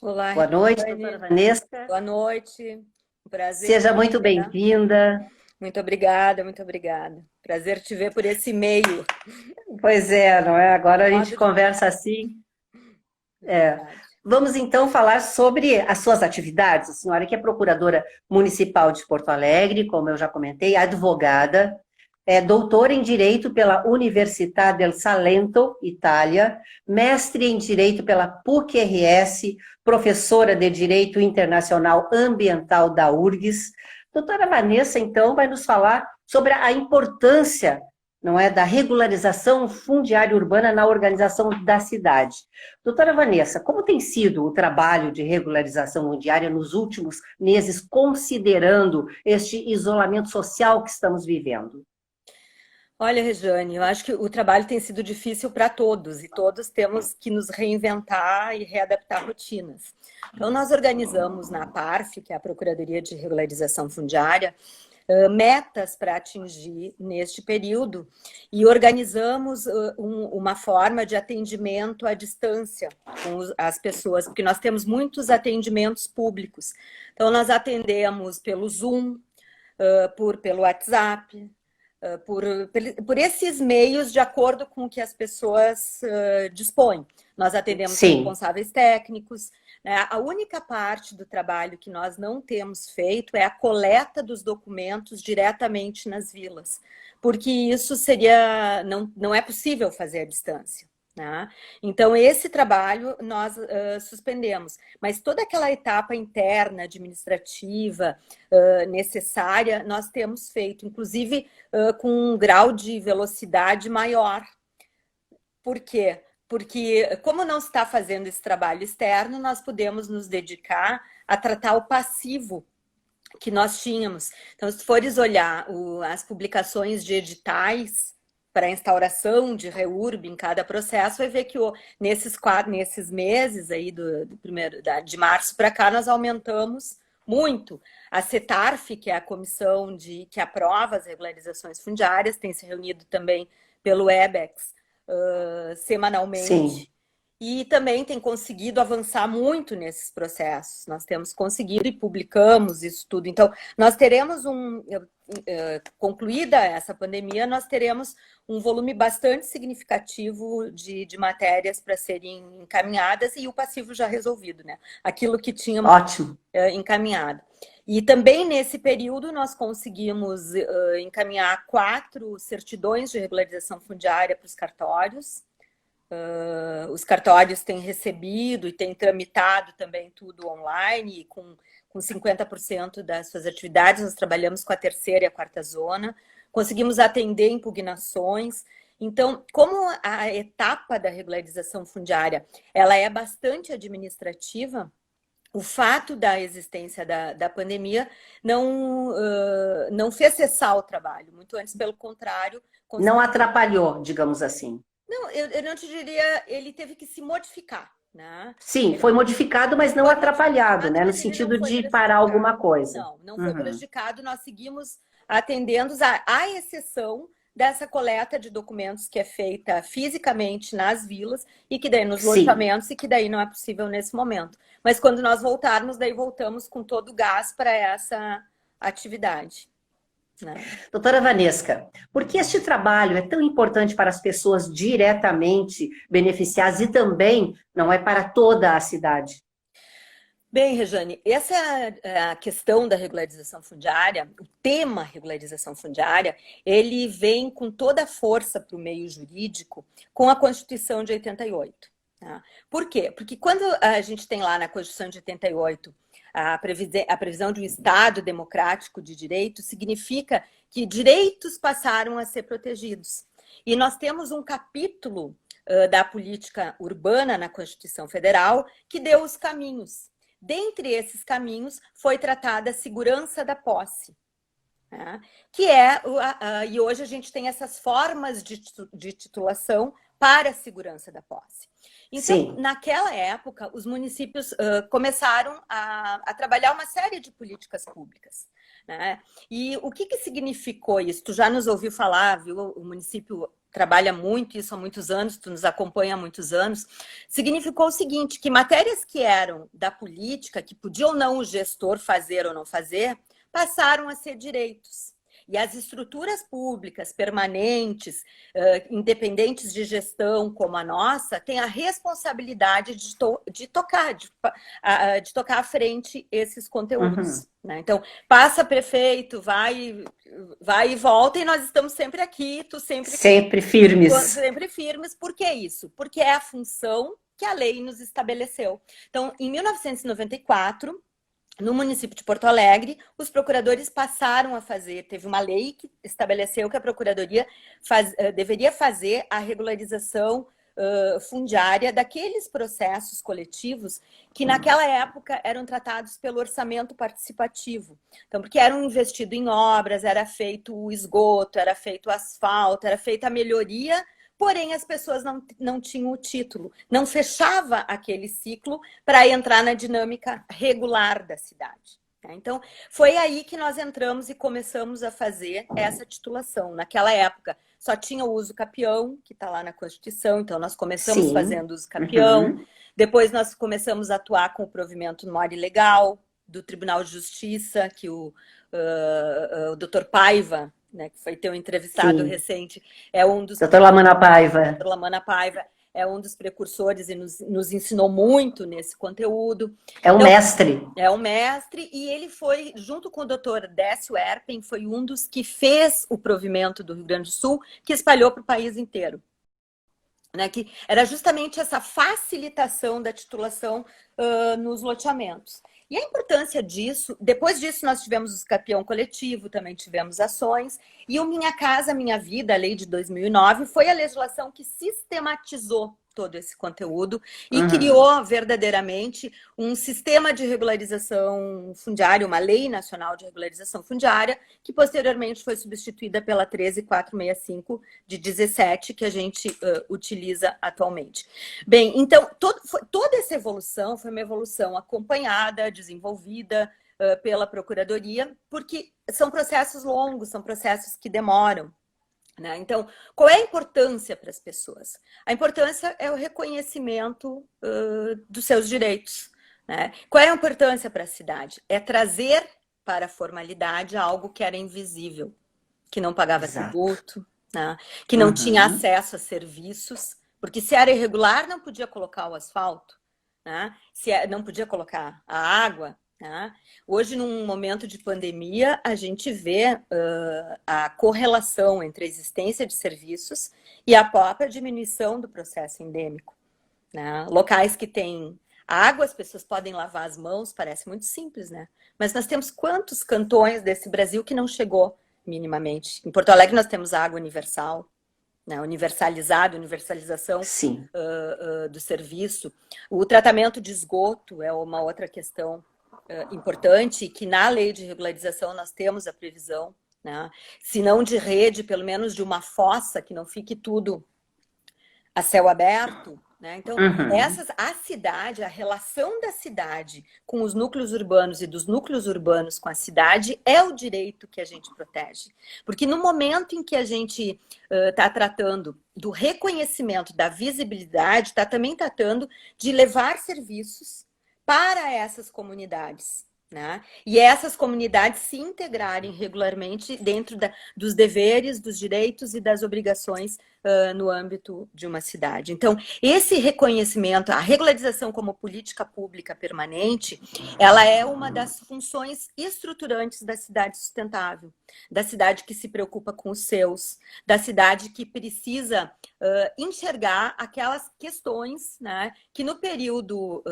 Olá, Boa noite, doutora Regiane. Vanessa. Boa noite. Um prazer te Seja muito ver. bem-vinda. Muito obrigada, muito obrigada. Prazer te ver por esse meio. Pois é, não é? Agora a gente Modo de conversa assim. É. verdade. Vamos então falar sobre as suas atividades. A senhora que é procuradora municipal de Porto Alegre, como eu já comentei, advogada, é doutora em Direito pela Università del Salento, Itália, mestre em Direito pela PUC-RS, professora de Direito Internacional Ambiental da URGS. Doutora Vanessa, então, vai nos falar sobre a importância, não é, da regularização fundiária urbana na organização da cidade. Doutora Vanessa, como tem sido o trabalho de regularização fundiária nos últimos meses, considerando este isolamento social que estamos vivendo? Olha, Regiane, eu acho que o trabalho tem sido difícil para todos e todos temos que nos reinventar e readaptar rotinas. Então, nós organizamos na PARF, que é a Procuradoria de Regularização Fundiária, metas para atingir neste período e organizamos uma forma de atendimento à distância com as pessoas, porque nós temos muitos atendimentos públicos. Então, nós atendemos pelo Zoom, pelo WhatsApp, por esses meios de acordo com o que as pessoas dispõem. Nós atendemos Sim, responsáveis técnicos, né? A única parte do trabalho que nós não temos feito é a coleta dos documentos diretamente nas vilas, porque isso seria, não é possível fazer à distância. Né? Então, esse trabalho nós suspendemos, mas toda aquela etapa interna, administrativa, necessária, nós temos feito, inclusive com um grau de velocidade maior. Por quê? Porque, como não está fazendo esse trabalho externo, nós podemos nos dedicar a tratar o passivo que nós tínhamos. Então, se fores olhar as publicações de editais para a instauração de REURB em cada processo, vai ver que nesses meses aí do primeiro de março para cá, nós aumentamos muito. A CETARF, que é a comissão que aprova as regularizações fundiárias, tem se reunido também pelo WebEx sim. semanalmente e também tem conseguido avançar muito nesses processos. Nós temos conseguido e publicamos isso tudo. Então, nós teremos concluída essa pandemia, nós teremos um volume bastante significativo de matérias para serem encaminhadas e o passivo já resolvido, né? Aquilo que tínhamos Ótimo. encaminhado. E também nesse período nós conseguimos encaminhar 4 certidões de regularização fundiária para os cartórios. Os cartórios têm recebido e têm tramitado também tudo online, com 50% das suas atividades. Nós trabalhamos com a terceira e a quarta zona, conseguimos atender impugnações. Então, como a etapa da regularização fundiária ela é bastante administrativa, o fato da existência da pandemia não fez cessar o trabalho, muito antes, pelo contrário, Não conseguimos. atrapalhou, digamos assim. Não, eu não te diria, ele teve que se modificar, né? Sim, foi modificado, mas não Foi atrapalhado, modificado, né? No mas ele não sentido foi de parar alguma prejudicado. coisa. Não foi Uhum. prejudicado, nós seguimos atendendo, à exceção dessa coleta de documentos que é feita fisicamente nas vilas e que daí nos Sim. loteamentos e que daí não é possível nesse momento. Mas quando nós voltarmos, daí voltamos com todo o gás para essa atividade, né? Doutora Vanesca, por que este trabalho é tão importante para as pessoas diretamente beneficiadas e também não é para toda a cidade? Bem, Rejane, essa a questão da regularização fundiária, o tema regularização fundiária, ele vem com toda a força para o meio jurídico com a Constituição de 88. Tá? Por quê? Porque quando a gente tem lá na Constituição de 88 a previsão de um Estado democrático de direito, significa que direitos passaram a ser protegidos. E nós temos um capítulo da política urbana na Constituição Federal que deu os caminhos. Dentre esses caminhos, foi tratada a segurança da posse, né? Que é, e hoje a gente tem essas formas de titulação para a segurança da posse. Então, Sim, naquela época, os municípios começaram a trabalhar uma série de políticas públicas, né? E o que significou isso? Tu já nos ouviu falar, viu? O município trabalha muito isso há muitos anos, tu nos acompanha há muitos anos, significou o seguinte, que matérias que eram da política, que podia ou não o gestor fazer ou não fazer, passaram a ser direitos. E as estruturas públicas permanentes, independentes de gestão como a nossa, têm a responsabilidade de tocar à frente esses conteúdos. Né? Então, passa prefeito, vai e volta, e nós estamos sempre aqui, tu sempre firmes. Sempre firmes. Por que isso? Porque é a função que a lei nos estabeleceu. Então, em 1994, no município de Porto Alegre, os procuradores passaram a fazer, teve uma lei que estabeleceu que a procuradoria deveria fazer a regularização fundiária daqueles processos coletivos que naquela época eram tratados pelo orçamento participativo. Então, porque eram investido em obras, era feito o esgoto, era feito o asfalto, era feita a melhoria, porém as pessoas não tinham o título, não fechava aquele ciclo para entrar na dinâmica regular da cidade. Então, foi aí que nós entramos e começamos a fazer essa titulação. Naquela época, só tinha o uso capião, que está lá na Constituição, então nós começamos fazendo uso capião. Depois nós começamos a atuar com o provimento no mora ilegal, do Tribunal de Justiça, que o Dr. Paiva, né, que foi teu entrevistado recente, é um dos... Dr. Lamana Paiva. Dr. Lamana Paiva é um dos precursores e nos ensinou muito nesse conteúdo. É um mestre. É um mestre, e ele foi, junto com o Dr. Décio Erpen, foi um dos que fez o provimento do Rio Grande do Sul, que espalhou para o país inteiro. Né, que era justamente essa facilitação da titulação nos loteamentos. E a importância disso, depois disso nós tivemos o capião coletivo, também tivemos ações, e o Minha Casa Minha Vida, a lei de 2009, foi a legislação que sistematizou todo esse conteúdo e criou verdadeiramente um sistema de regularização fundiária, uma lei nacional de regularização fundiária, que posteriormente foi substituída pela 13465 de 17, que a gente utiliza atualmente. Bem, então, toda essa evolução foi uma evolução acompanhada, desenvolvida pela Procuradoria, porque são processos longos, são processos que demoram. Né? Então, qual é a importância para as pessoas? A importância é o reconhecimento dos seus direitos. Né? Qual é a importância para a cidade? É trazer para a formalidade algo que era invisível, que não pagava tributo, né? Que não tinha acesso a serviços, porque se era irregular não podia colocar o asfalto, né? Não podia colocar a água. Hoje, num momento de pandemia, a gente vê a correlação entre a existência de serviços e a própria diminuição do processo endêmico. Né? Locais que têm água, as pessoas podem lavar as mãos, parece muito simples, né? Mas nós temos quantos cantões desse Brasil que não chegou minimamente? Em Porto Alegre nós temos água universal, né? Universalização do serviço. O tratamento de esgoto é uma outra questão importante, que na lei de regularização nós temos a previsão, né? Se não de rede, pelo menos de uma fossa, que não fique tudo a céu aberto. Né? Então, a cidade, a relação da cidade com os núcleos urbanos e dos núcleos urbanos com a cidade é o direito que a gente protege. Porque no momento em que a gente está tratando do reconhecimento, da visibilidade, está também tratando de levar serviços para essas comunidades, né? E essas comunidades se integrarem regularmente dentro dos deveres, dos direitos e das obrigações no âmbito de uma cidade. Então, esse reconhecimento, a regularização como política pública permanente, ela é uma das funções estruturantes da cidade sustentável, da cidade que se preocupa com os seus, da cidade que precisa enxergar aquelas questões, né, que no período...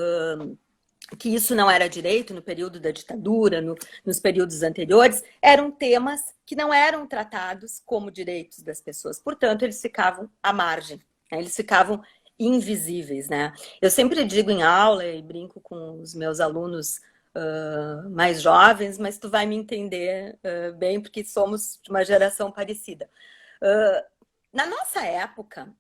que isso não era direito no período da ditadura, nos períodos anteriores, eram temas que não eram tratados como direitos das pessoas. Portanto, eles ficavam à margem, né? Eles ficavam invisíveis. Né? Eu sempre digo em aula e brinco com os meus alunos mais jovens, mas tu vai me entender bem, porque somos de uma geração parecida. Na nossa época,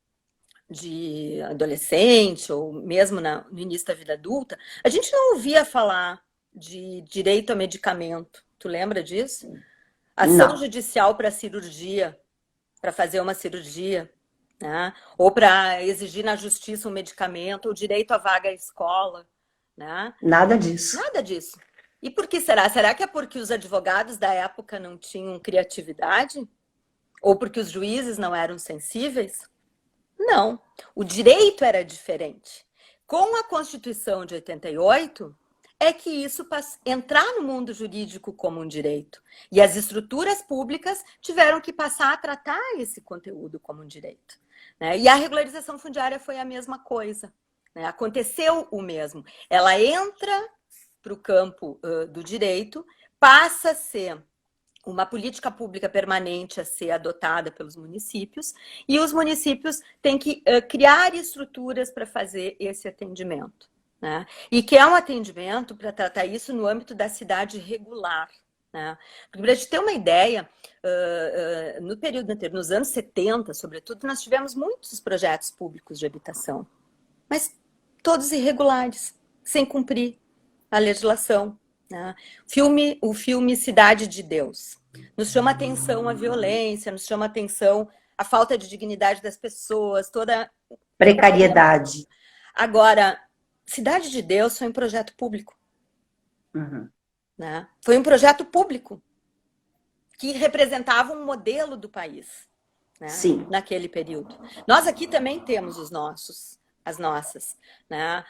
de adolescente, ou mesmo no início da vida adulta, a gente não ouvia falar de direito a medicamento. Tu lembra disso? Ação judicial para cirurgia, para fazer uma cirurgia. né? Ou para exigir na justiça um medicamento, o direito à vaga à escola, né? Nada disso. Nada disso. E por que será? Será que é porque os advogados da época não tinham criatividade? Ou porque os juízes não eram sensíveis? Não. O direito era diferente. Com a Constituição de 88, é que isso entrar no mundo jurídico como um direito. E as estruturas públicas tiveram que passar a tratar esse conteúdo como um direito, né? E a regularização fundiária foi a mesma coisa, né? Aconteceu o mesmo. Ela entra para o campo do direito, passa a ser uma política pública permanente a ser adotada pelos municípios, e os municípios têm que criar estruturas para fazer esse atendimento, né? E que é um atendimento para tratar isso no âmbito da cidade regular, né? Para a gente ter uma ideia, no período anterior, nos anos 70, sobretudo, nós tivemos muitos projetos públicos de habitação, mas todos irregulares, sem cumprir a legislação, né? O filme Cidade de Deus nos chama atenção a violência, nos chama atenção a falta de dignidade das pessoas, toda precariedade. Agora, Cidade de Deus foi um projeto público, né? Foi um projeto público que representava um modelo do país, né? Sim. Naquele período. Nós aqui também temos as nossas, né?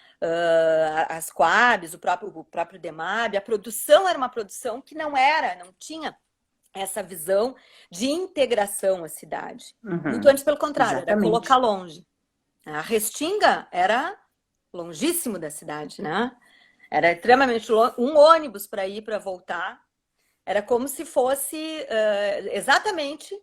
As Coabs, o próprio DEMAB, a produção era uma produção que não tinha essa visão de integração à cidade. Muito antes, pelo contrário, Exatamente. era colocar longe. A Restinga era longíssimo da cidade, né? Era extremamente longe, um ônibus para ir, para voltar. Era como se fosse exatamente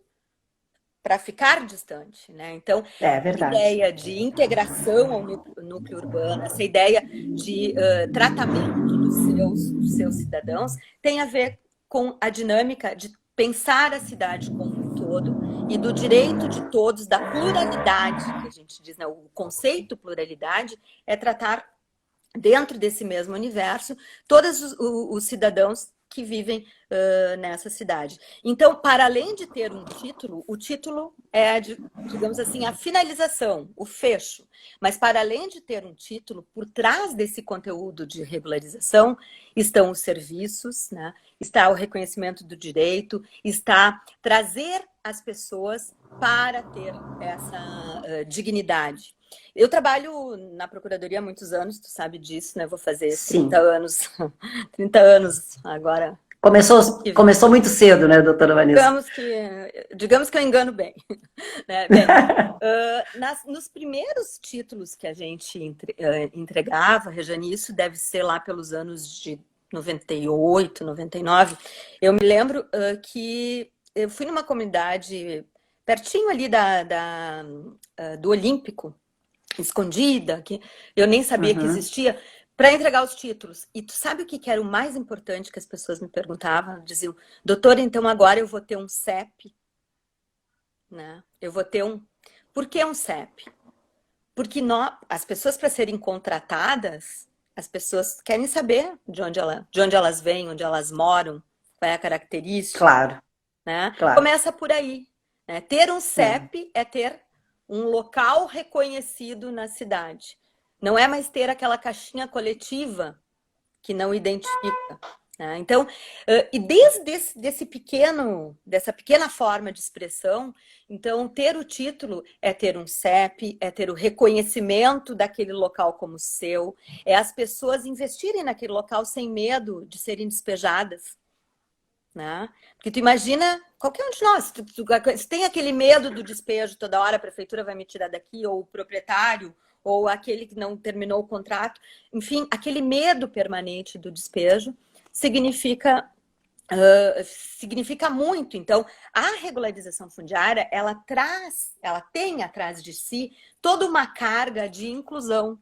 para ficar distante, né? Então, a ideia de integração ao núcleo urbano, essa ideia de tratamento dos seus cidadãos, tem a ver com a dinâmica de pensar a cidade como um todo e do direito de todos, da pluralidade, que a gente diz, né? O conceito pluralidade é tratar, dentro desse mesmo universo, todos os cidadãos que vivem nessa cidade. Então, para além de ter um título, o título é, digamos assim, a finalização, o fecho. Mas, para além de ter um título, por trás desse conteúdo de regularização estão os serviços, né? Está o reconhecimento do direito, está trazer as pessoas para ter essa dignidade. Eu trabalho na Procuradoria há muitos anos, tu sabe disso, né? Vou fazer 30 anos, 30 anos agora. Começou muito cedo, né, doutora Vanessa? Digamos que eu engano bem. Né? Bem, nos primeiros títulos que a gente entregava, Rejane, isso deve ser lá pelos anos de 98, 99, eu me lembro que eu fui numa comunidade pertinho ali do Olímpico, escondida, que eu nem sabia que existia, para entregar os títulos. E tu sabe o que era o mais importante que as pessoas me perguntavam? Diziam, doutora, então agora eu vou ter um CEP, né? Eu vou ter um... Por que um CEP? Porque as pessoas, para serem contratadas, as pessoas querem saber de onde elas vêm, onde elas moram, qual é a característica. Claro. Né? Claro. Começa por aí, né? Ter um CEP é ter um local reconhecido na cidade. Não é mais ter aquela caixinha coletiva que não identifica. Né? Então, e desde dessa pequena forma de expressão, então, ter o título é ter um CEP, é ter o reconhecimento daquele local como seu, é as pessoas investirem naquele local sem medo de serem despejadas. Né? Porque tu imagina, qualquer um de nós, se tem aquele medo do despejo, toda hora a prefeitura vai me tirar daqui, ou o proprietário, ou aquele que não terminou o contrato, enfim, aquele medo permanente do despejo significa muito. Então, a regularização fundiária, ela tem atrás de si toda uma carga de inclusão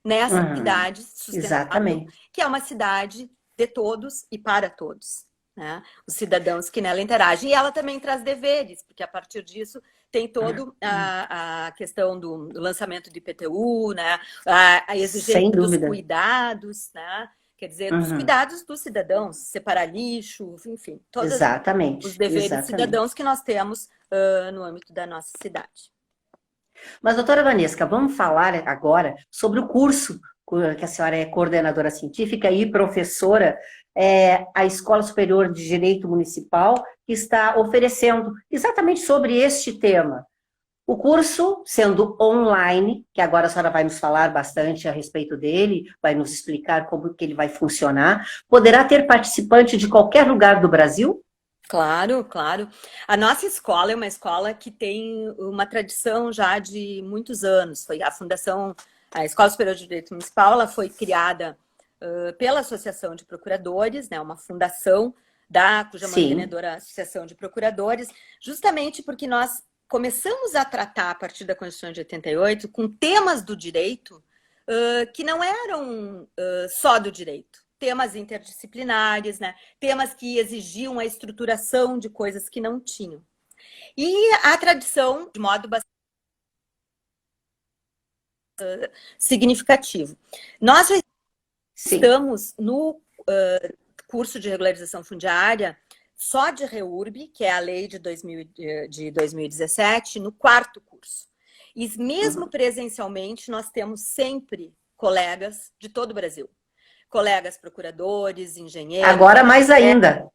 nessa cidade sustentável, que é uma cidade de todos e para todos. Né? Os cidadãos que nela interagem. E ela também traz deveres, porque a partir disso tem toda a questão do lançamento do IPTU, né? A exigência dos cuidados, né? Quer dizer, dos cuidados dos cidadãos, separar lixo, enfim, todos os deveres cidadãos que nós temos no âmbito da nossa cidade. Mas, doutora Vanesca, vamos falar agora sobre o curso que a senhora é coordenadora científica e professora, a Escola Superior de Direito Municipal, que está oferecendo exatamente sobre este tema. O curso, sendo online, que agora a senhora vai nos falar bastante a respeito dele, vai nos explicar como que ele vai funcionar, poderá ter participante de qualquer lugar do Brasil? Claro, claro. A nossa escola é uma escola que tem uma tradição já de muitos anos. Foi a fundação, a Escola Superior de Direito Municipal, ela foi criada pela Associação de Procuradores, né, uma fundação cuja mantenedora é a Associação de Procuradores, justamente porque nós começamos a tratar, a partir da Constituição de 88, com temas do direito que não eram só do direito. Temas interdisciplinares, né? Temas que exigiam a estruturação de coisas que não tinham. E a tradição, de modo bastante significativo. Nós já estamos no curso de regularização fundiária só de REURB, que é a lei de 2017, no 4º curso. E mesmo presencialmente, nós temos sempre colegas de todo o Brasil. Colegas procuradores, engenheiros... Agora mais ainda,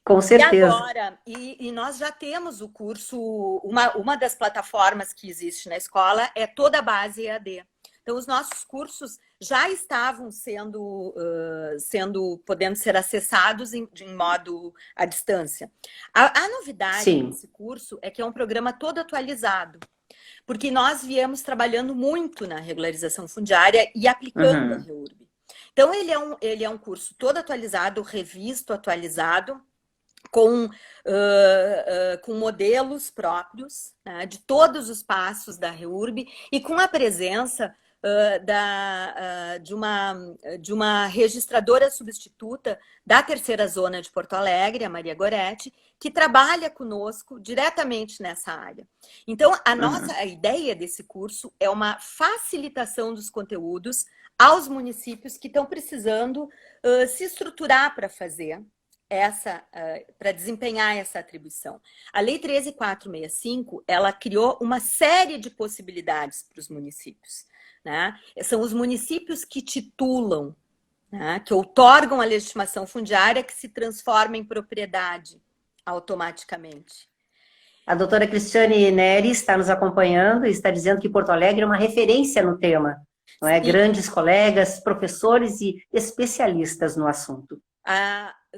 com certeza. E agora, e nós já temos o curso, uma das plataformas que existe na escola é toda a base EAD. Então, os nossos cursos já estavam podendo ser acessados em modo à distância. A novidade desse curso é que é um programa todo atualizado, porque nós viemos trabalhando muito na regularização fundiária e aplicando a REURB. Então, ele é um curso todo atualizado, revisto, atualizado, com modelos próprios, né, de todos os passos da REURB e com a presença de uma registradora substituta da terceira zona de Porto Alegre, a Maria Goretti, que trabalha conosco diretamente nessa área. Então, a ideia desse curso é uma facilitação dos conteúdos aos municípios que estão precisando se estruturar para fazer para desempenhar essa atribuição. A Lei 13.465, ela criou uma série de possibilidades para os municípios, né? São os municípios que titulam, né? Que outorgam a legitimação fundiária que se transforma em propriedade automaticamente. A doutora Cristiane Neri está nos acompanhando e está dizendo que Porto Alegre é uma referência no tema, não é? Grandes colegas, professores e especialistas no assunto.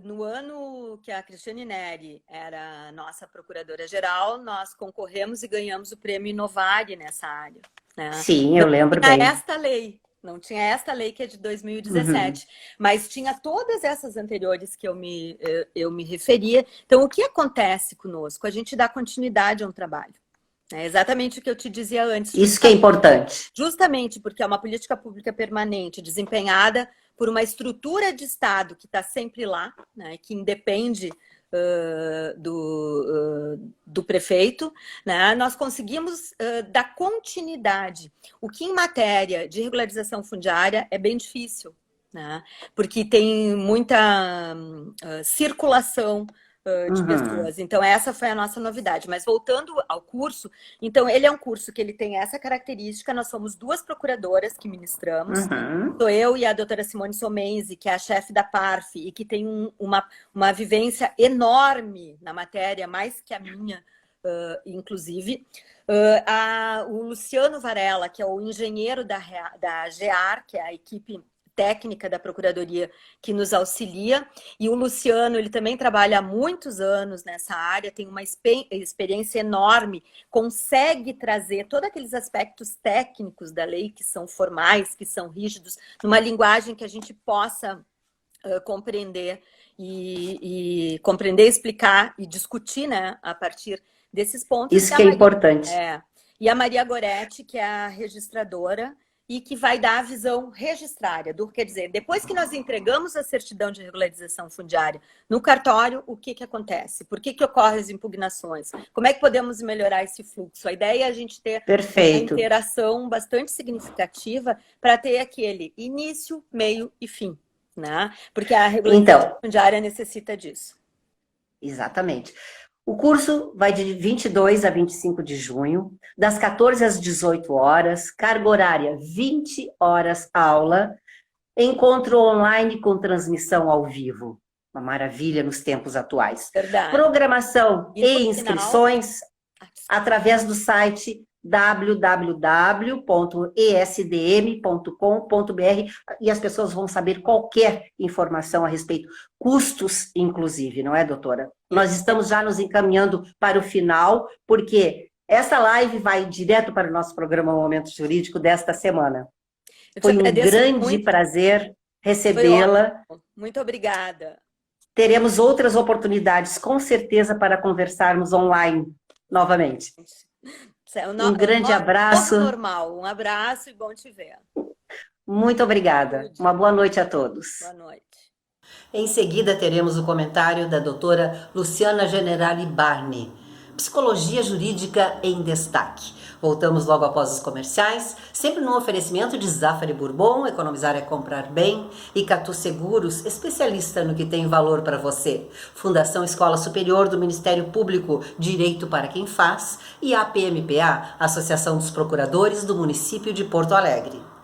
No ano que a Cristiane Neri era nossa procuradora-geral, nós concorremos e ganhamos o prêmio Inovare nessa área, né? Sim, eu lembro bem. Não tinha esta lei que é de 2017, mas tinha todas essas anteriores que eu me referia. Então, o que acontece conosco? A gente dá continuidade a um trabalho. É exatamente o que eu te dizia antes. Isso que é importante. Justamente porque é uma política pública permanente, desempenhada por uma estrutura de Estado que está sempre lá, né, que independe do prefeito, né, nós conseguimos dar continuidade. O que em matéria de regularização fundiária é bem difícil, né, porque tem muita circulação de pessoas. Então, essa foi a nossa novidade. Mas voltando ao curso, então, ele é um curso que ele tem essa característica, nós somos 2 procuradoras que ministramos, sou eu e a doutora Simone Somenzi, que é a chefe da PARF e que tem uma vivência enorme na matéria, mais que a minha, inclusive. O Luciano Varela, que é o engenheiro da GEAR, que é a equipe técnica da Procuradoria que nos auxilia, e o Luciano, ele também trabalha há muitos anos nessa área, tem uma experiência enorme, consegue trazer todos aqueles aspectos técnicos da lei que são formais, que são rígidos, numa linguagem que a gente possa compreender compreender, explicar e discutir, né, a partir desses pontos. Isso que é importante. E a Maria Goretti, que é a registradora, e que vai dar a visão registrária, quer dizer, depois que nós entregamos a certidão de regularização fundiária no cartório, o que acontece? Por que ocorrem as impugnações? Como é que podemos melhorar esse fluxo? A ideia é a gente ter uma interação bastante significativa para ter aquele início, meio e fim, né? Porque a regularização fundiária necessita disso. Exatamente. O curso vai de 22 a 25 de junho, das 14 às 18 horas, carga horária 20 horas aula, encontro online com transmissão ao vivo. Uma maravilha nos tempos atuais. Verdade. Programação e no inscrições através do site www.esdm.com.br e as pessoas vão saber qualquer informação a respeito, custos inclusive, não é, doutora? Nós estamos já nos encaminhando para o final, porque essa live vai direto para o nosso programa Momento Jurídico desta semana. Foi um grande prazer recebê-la. Muito obrigada. Teremos outras oportunidades, com certeza, para conversarmos online novamente. Um grande abraço. Normal. Um abraço e bom te ver. Muito obrigada. Uma boa noite a todos. Boa noite. Em seguida, teremos o comentário da doutora Luciana Generali Barni, Psicologia Jurídica em Destaque. Voltamos logo após os comerciais, sempre no oferecimento de Zafari Bourbon, economizar é comprar bem, e Catu Seguros, especialista no que tem valor para você. Fundação Escola Superior do Ministério Público, Direito para quem faz, e a APMPA, Associação dos Procuradores do Município de Porto Alegre.